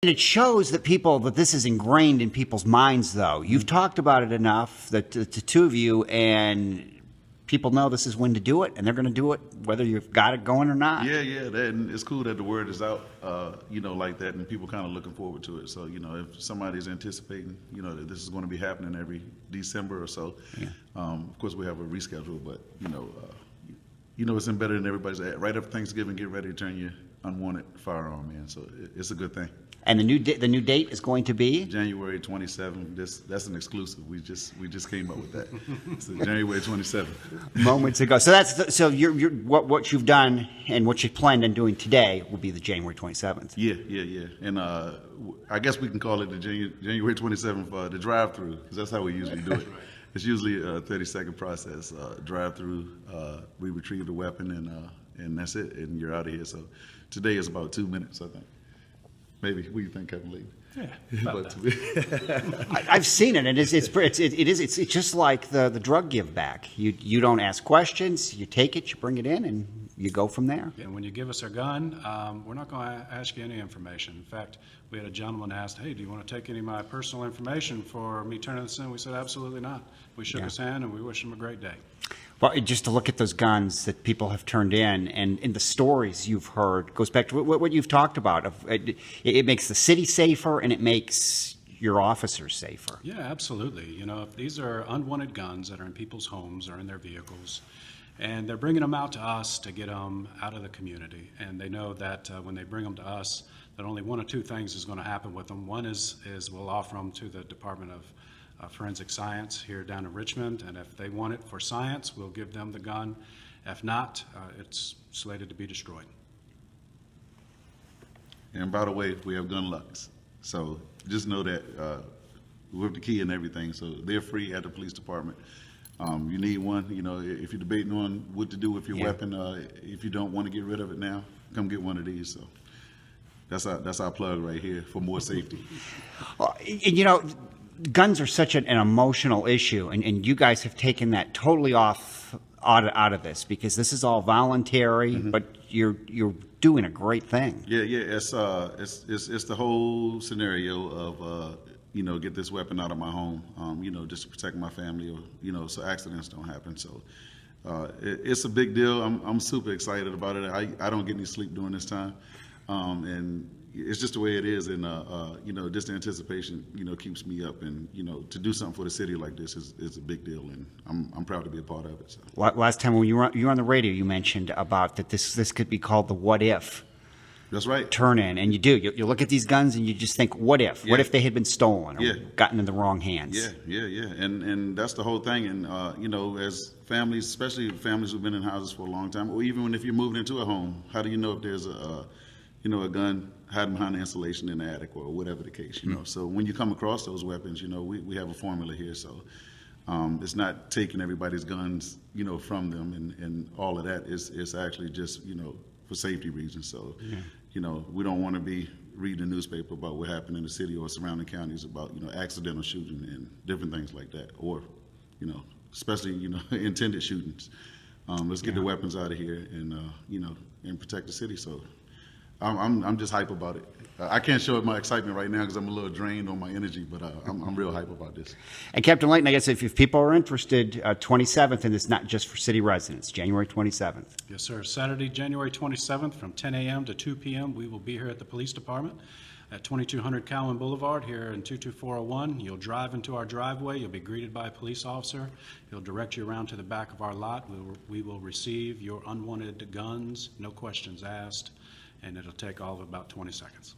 And it shows that this is ingrained in people's minds, though. You've talked about it enough that the two of you, and people know this is when to do it, and they're going to do it whether you've got it going or not. Yeah, and it's cool that the word is out, like that, and people kind of looking forward to it. So, if somebody's anticipating, that this is going to be happening every December or so, of course we have a reschedule, but, it's embedded in everybody's, right after Thanksgiving, get ready to turn your unwanted firearm in. So it's a good thing. And the new date is going to be January 27th. That's an exclusive. We just came up with that. So January 27th. Moments ago. So so you're what you've done and what you planned on doing today will be the January 27th. Yeah. And I guess we can call it the January 27th the drive-through, because that's how we usually do it. It's usually a 30-second process. Drive-through. We retrieve the weapon and that's it. And you're out of here. So today is about 2 minutes, I think. Maybe. What do you think, Captain Layton? Yeah, about that. I've seen it, and it's just like the drug give back. You don't ask questions. You take it, you bring it in, and you go from there. And when you give us a gun, we're not going to ask you any information. In fact, we had a gentleman asked, "Hey, do you want to take any of my personal information for me turning this in?" We said, "Absolutely not." We shook his hand and we wished him a great day. Well, just to look at those guns that people have turned in, and in the stories you've heard, goes back to what you've talked about. It makes the city safer, and it makes your officers safer. Yeah, absolutely. If these are unwanted guns that are in people's homes or in their vehicles, and they're bringing them out to us to get them out of the community, and they know that when they bring them to us, that only one or two things is going to happen with them. One is we'll offer them to the Department of Forensic Science here down in Richmond, and if they want it for science, we'll give them the gun. If not, it's slated to be destroyed. And by the way, we have gun locks, so just know that we have the key and everything, so they're free at the police department. You need one, if you're debating on what to do with your weapon, if you don't want to get rid of it now, come get one of these. So that's our plug right here for more safety. Well, guns are such an emotional issue, and you guys have taken that totally out of this, because this is all voluntary, but you're doing a great thing. Yeah. It's the whole scenario of get this weapon out of my home, just to protect my family, or so accidents don't happen. So it's a big deal. I'm super excited about it. I don't get any sleep during this time, and it's just the way it is, and just the anticipation, keeps me up, and to do something for the city like this is a big deal, and I'm proud to be a part of it. So. Last time when you were on the radio, you mentioned about that this could be called the what if. That's right. Turn in, and you look at these guns and you just think, what if? Yeah. What if they had been stolen or gotten in the wrong hands? Yeah, and that's the whole thing. And as families, especially families who've been in houses for a long time, or even if you're moving into a home, how do you know if there's a gun hiding behind the insulation in the attic or whatever the case? So when you come across those weapons, we have a formula here. So it's not taking everybody's guns, from them and all of that. It's actually just for safety reasons. So, we don't want to be reading the newspaper about what happened in the city or surrounding counties about, accidental shooting and different things like that, or, especially, intended shootings. Let's get the weapons out of here and, and protect the city. So I'm just hype about it. I can't show my excitement right now because I'm a little drained on my energy, but I'm real hype about this. And Captain Layton, I guess if people are interested, 27th, and it's not just for city residents, January 27th. Yes, sir. Saturday, January 27th from 10 a.m. to 2 p.m. We will be here at the police department at 2200 Cowan Boulevard here in 22401. You'll drive into our driveway. You'll be greeted by a police officer. He'll direct you around to the back of our lot. We will receive your unwanted guns, no questions asked, and it'll take all of about 20 seconds.